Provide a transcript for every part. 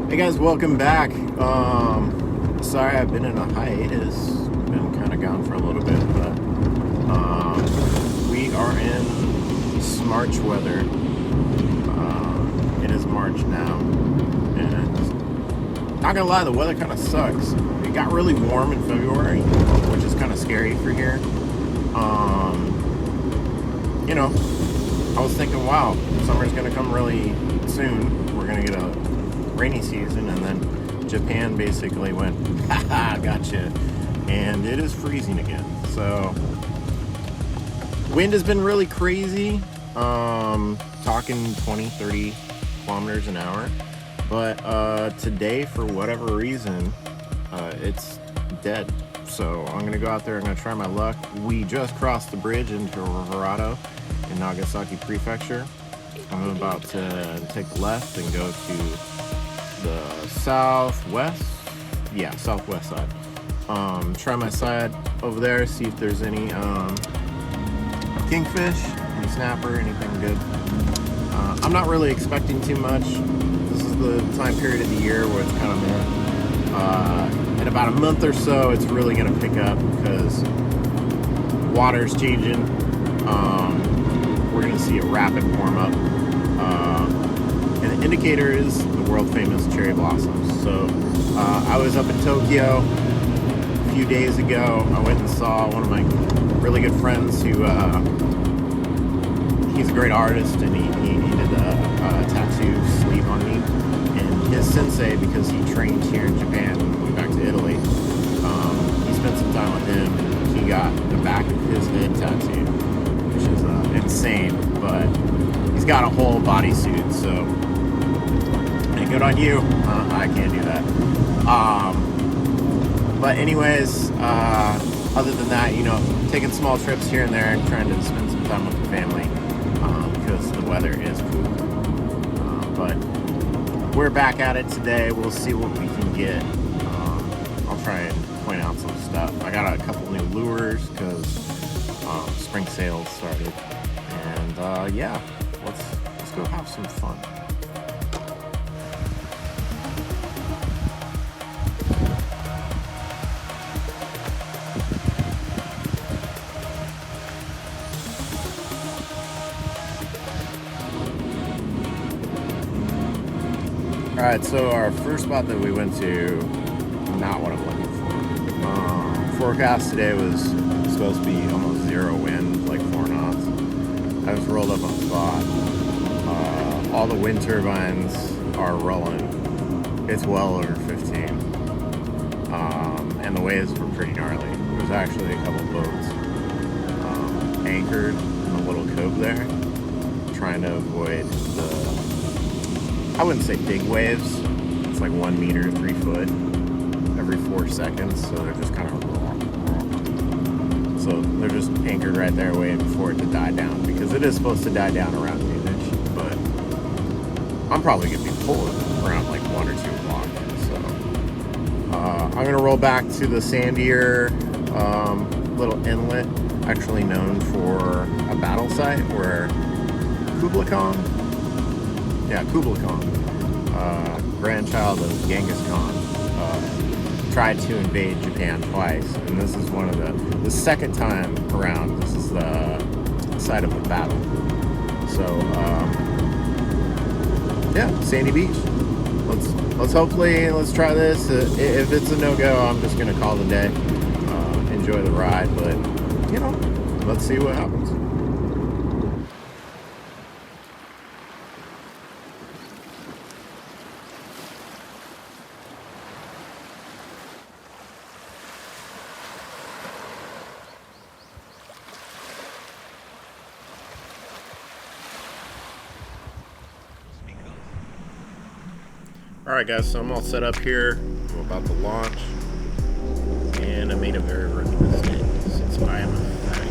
Hey guys, welcome back. Sorry I've been in a hiatus. Been kind of gone for a little bit, but we are in March weather. It is March now, and not gonna lie, the weather kind of sucks. It got really warm in February, which is kind of scary for here. You know, I was thinking, wow, summer's gonna come really soon. We're gonna get a rainy season, and then Japan basically went, haha, gotcha, and it is freezing again. So wind has been really crazy, talking 20-30 kilometers an hour, but today, for whatever reason, it's dead. So I'm gonna go out there, I'm gonna try my luck. We just crossed the bridge into hirado in Nagasaki prefecture. I'm about to take the left and go to the southwest side. Try my side over there, see if there's any kingfish, any snapper, anything good. I'm not really expecting too much. This is the time period of the year where it's kind of in about a month or so it's really going to pick up because water's changing. We're going to see a rapid warm up, and the indicator is the world famous cherry blossoms. So I was up in Tokyo a few days ago. I went and saw one of my really good friends who he's a great artist, and he did a tattoo sleeve on me. And his sensei, because he trained here in Japan and went back to Italy, he spent some time with him, and he got the back of his head tattooed, which is insane. But he's got a whole bodysuit, so hey, good on you. I can't do that. But anyways, other than that, you know, taking small trips here and there and trying to spend some time with the family, because the weather is cool. But we're back at it today. We'll see what we can get. I'll try and point out some stuff. I got a couple new lures because spring sales started, and yeah, let's go have some fun. Alright, so our first spot that we went to, not what I'm looking for. Forecast today was supposed to be almost zero wind, like 4 knots. I was rolled up on the spot. All the wind turbines are rolling. It's well over 15. And the waves were pretty gnarly. There's actually a couple boats anchored in a little cove there, trying to avoid the, I wouldn't say big waves. It's like 1 meter, 3 foot every 4 seconds. So they're just kind of, so they're just anchored right there waiting for it to die down, because it is supposed to die down around noonish. But I'm probably gonna be pulling around like 1 or 2 o'clock. So I'm gonna roll back to the sandier little inlet, actually known for a battle site where Kublai Khan, grandchild of Genghis Khan, tried to invade Japan twice, and this is one of the second time around. This is the site of a battle. So yeah, sandy beach. Let's try this. If it's a no-go, I'm just gonna call the day. Enjoy the ride, but you know, let's see what happens. Alright guys, so I'm all set up here. I'm about to launch, and I made a very rookie mistake since I am a fatty.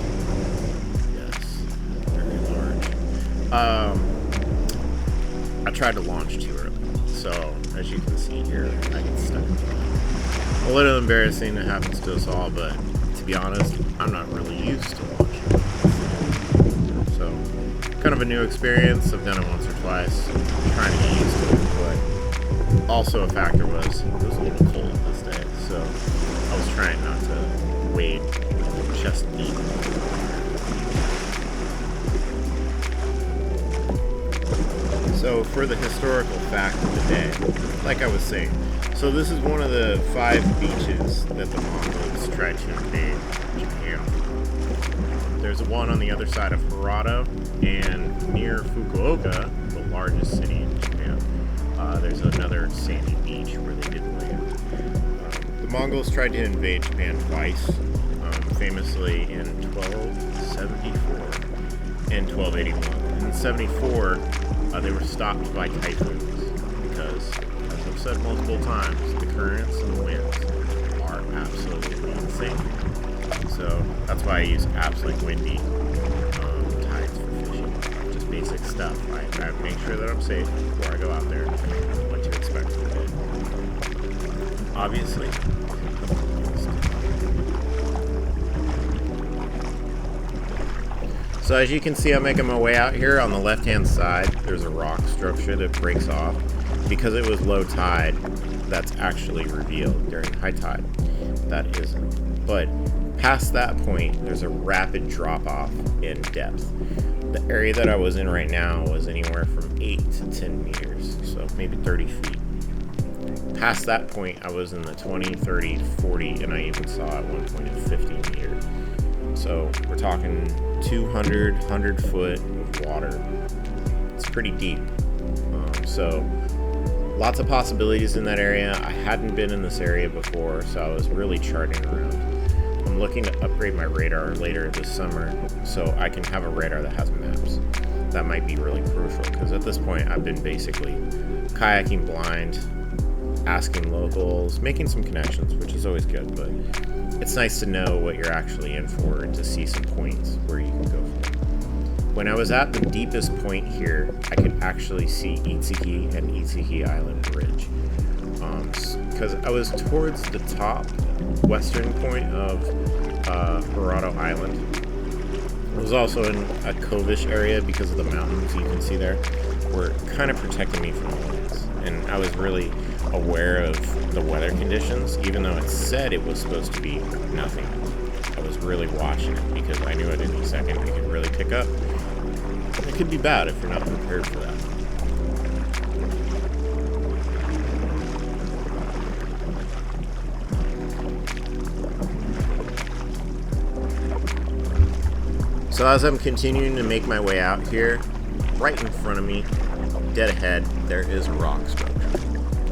Yes, very large. I tried to launch too early, so as you can see here, I get stuck. A little embarrassing, it happens to us all, but to be honest, I'm not really used to launching. So, kind of a new experience. I've done it once or twice, I'm trying to get used to it, but Also a factor was it was a little cold this day, so I was trying not to wade chest deep. So for the historical fact of the day, like I was saying, so this is one of the 5 beaches that the Mongols tried to invade Japan. There's one on the other side of Hirado, and near Fukuoka, the largest city in Japan, there's another sandy beach where they did land. The Mongols tried to invade Japan twice, famously in 1274 and 1281. In 74, they were stopped by typhoons because, as I've said multiple times, the currents and the winds are absolutely insane. So that's why I use absolutely windy tides for fishing. Just basic stuff. I make sure that I'm safe before I go out there. What to expect from it. Obviously. So as you can see, I'm making my way out here. On the left-hand side, there's a rock structure that breaks off. Because it was low tide, that's actually revealed. During high tide, that isn't. But past that point, there's a rapid drop-off in depth. The area that I was in right now was anywhere from 8 to 10 meters, so maybe 30 feet. Past that point, I was in the 20, 30, 40, and I even saw at one point a 50 meter. So we're talking 200, 100 foot of water. It's pretty deep. So lots of possibilities in that area. I hadn't been in this area before, so I was really charting around. I'm looking to upgrade my radar later this summer so I can have a radar that has maps. That might be really crucial because at this point I've been basically kayaking blind, asking locals, making some connections, which is always good, but it's nice to know what you're actually in for and to see some points where you can go for. When I was at the deepest point here, I could actually see Itsuki and Itsuki Island Bridge. Because I was towards the top western point of Hirado Island. It was also in a covish area because of the mountains you can see there were kind of protecting me from the winds. And I was really aware of the weather conditions, even though it said it was supposed to be nothing. I was really watching it because I knew at any second it could really pick up. It could be bad if you're not prepared for that. So as I'm continuing to make my way out here, right in front of me, dead ahead, there is a rock structure.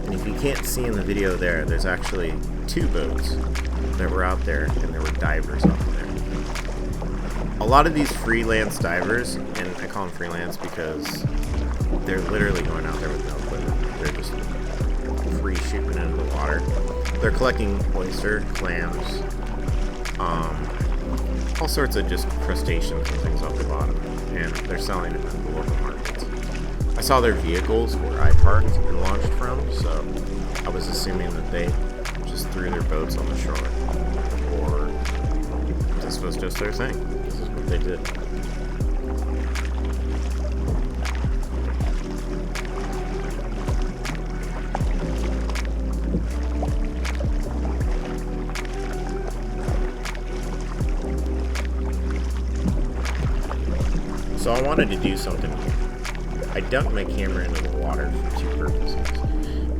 And if you can't see in the video there's actually 2 boats that were out there, and there were divers up there. A lot of these freelance divers, and I call them freelance because they're literally going out there with no equipment. They're just free shooting into the water. They're collecting oyster, clams, all sorts of just crustaceans and things off the bottom, and they're selling it in the local markets. I saw their vehicles where I parked and launched from, so I was assuming that they just threw their boats on the shore, or this was just their thing. This is what they did. So I wanted to do something here. I dumped my camera into the water for 2 purposes.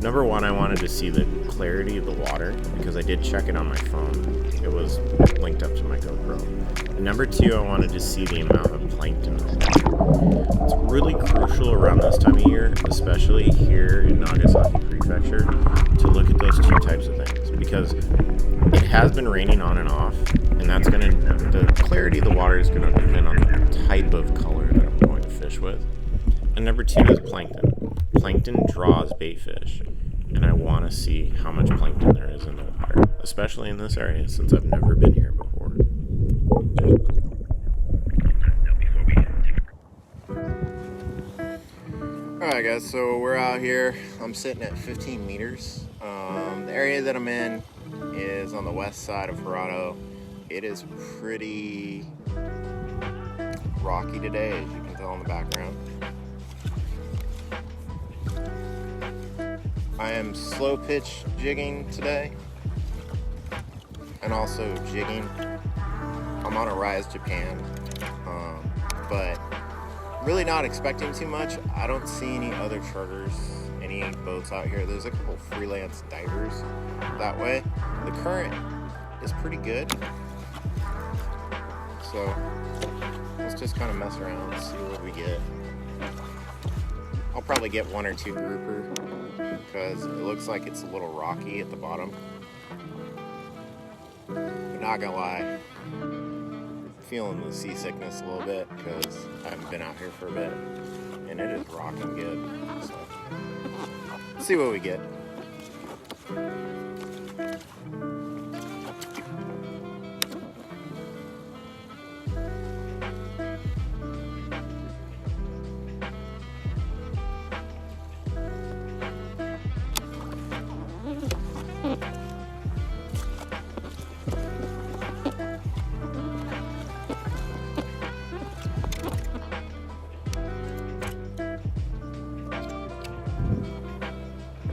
Number one, I wanted to see the clarity of the water because I did check it on my phone. It was linked up to my GoPro. And number 2, I wanted to see the amount of plankton in the water. It's really crucial around this time of year, especially here in Nagasaki prefecture, to look at those 2 types of things because it has been raining on and off, and that's going to, the clarity of the water is going to depend on the type of color that I'm going to fish with. And number 2 is plankton. Plankton draws bait fish, and I want to see how much plankton there is in the water, especially in this area since I've never been here before. Alright guys, so we're out here. I'm sitting at 15 meters. The area that I'm in is on the west side of Hirado. It is pretty rocky today, as you can tell in the background. I am slow pitch jigging today and also jigging. I'm on a Rise Japan, but really not expecting too much. I don't see any other charters, any boats out here. There's a couple freelance divers that way. The current is pretty good, so let's just kind of mess around and see what we get. I'll probably get one or two grouper because it looks like it's a little rocky at the bottom. But not gonna lie, feeling the seasickness a little bit because I haven't been out here for a bit, and it is rocking good. So let's see what we get.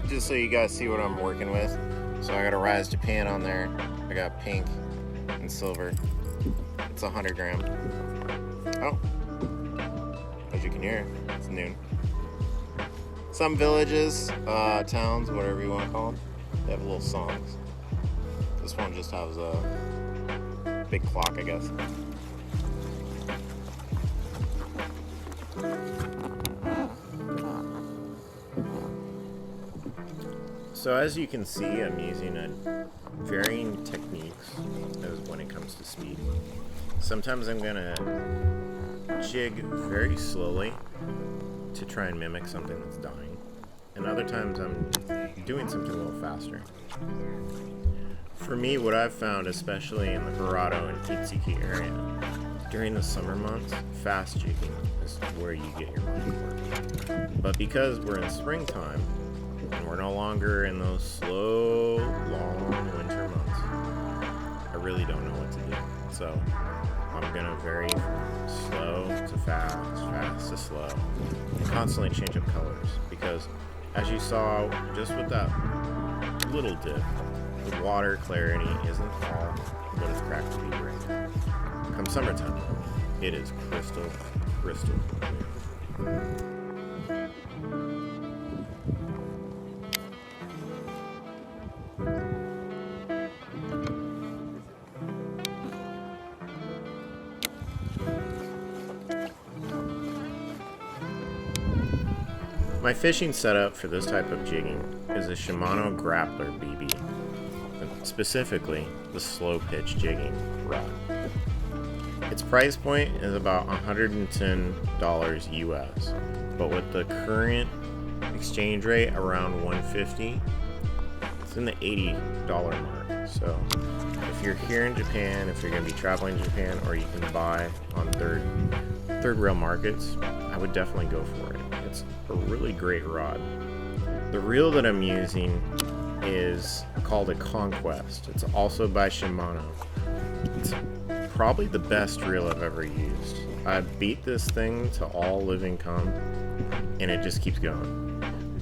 Just so you guys see what I'm working with. So I got a Rise Japan on there. I got pink and silver. It's 100 gram. Oh, as you can hear, it's noon. Some villages, towns, whatever you want to call them, they have little songs. This one just has a big clock, I guess. So as you can see, I'm using varying techniques as when it comes to speed. Sometimes I'm gonna jig very slowly to try and mimic something that's dying, and other times I'm doing something a little faster. For me, what I've found, especially in the Hirado and Kitsuki area, during the summer months, fast jigging is where you get your money worth. But because we're in springtime, and we're no longer in those slow, long winter months, I really don't know what to do. So I'm gonna vary from slow to fast, fast to slow, and constantly change up colors. Because as you saw, just with that little dip, the water clarity isn't all what it's cracked to be right now. Come summertime, it is crystal clear. My fishing setup for this type of jigging is a Shimano Grappler BB, specifically the slow pitch jigging rod. Its price point is about $110 US, but with the current exchange rate around $150, it's in the $80 mark. So if you're here in Japan, if you're going to be traveling to Japan, or you can buy on third rail markets, I would definitely go for it. It's a really great rod. The reel that I'm using is called a Conquest. It's also by Shimano. It's probably the best reel I've ever used. I beat this thing to all living cum, and it just keeps going.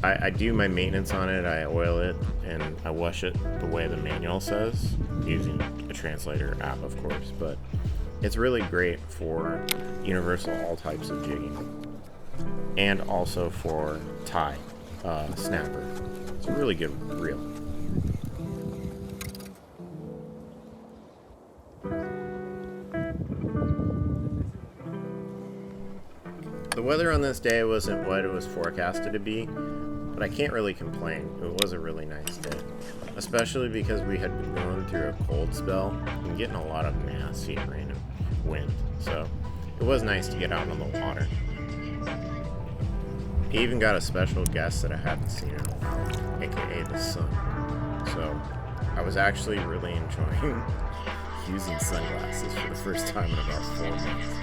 I do my maintenance on it. I oil it and I wash it the way the manual says, using a translator app, of course. But it's really great for universal all types of jigging, and also for tie snapper. It's a really good reel. The weather on this day wasn't what it was forecasted to be, but I can't really complain. It was a really nice day, especially because we had been going through a cold spell and getting a lot of nasty rain and wind, so it was nice to get out on the water. I even got a special guest that I hadn't seen in a while, aka the sun. So I was actually really enjoying using sunglasses for the first time in about 4 months.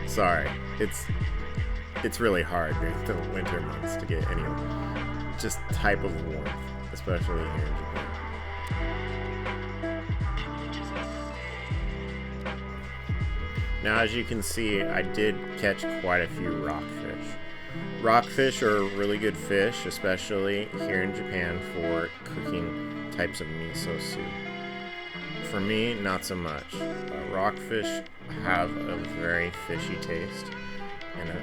Sorry, it's really hard during the winter months to get any just type of warmth, especially here in Japan. Now, as you can see, I did catch quite a few rockfish. Rockfish are really good fish, especially here in Japan for cooking types of miso soup. For me, not so much. Rockfish have a very fishy taste and a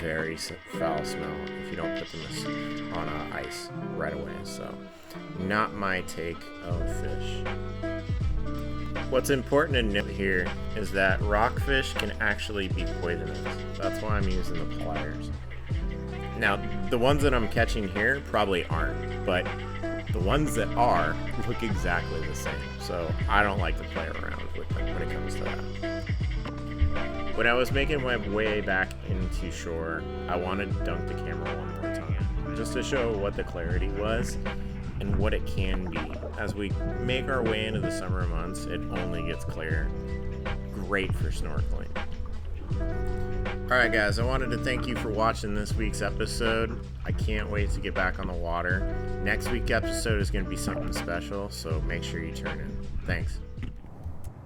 very foul smell if you don't put them on ice right away. So, not my take of fish. What's important to note here is that rockfish can actually be poisonous. That's why I'm using the pliers. Now, the ones that I'm catching here probably aren't, but the ones that are look exactly the same. So I don't like to play around with them when it comes to that. When I was making my way back into shore, I wanted to dunk the camera one more time, just to show what the clarity was and what it can be. As we make our way into the summer months, it only gets clearer. Great for snorkeling. Alright guys, I wanted to thank you for watching this week's episode. I can't wait to get back on the water. Next week's episode is going to be something special, so make sure you tune in. Thanks.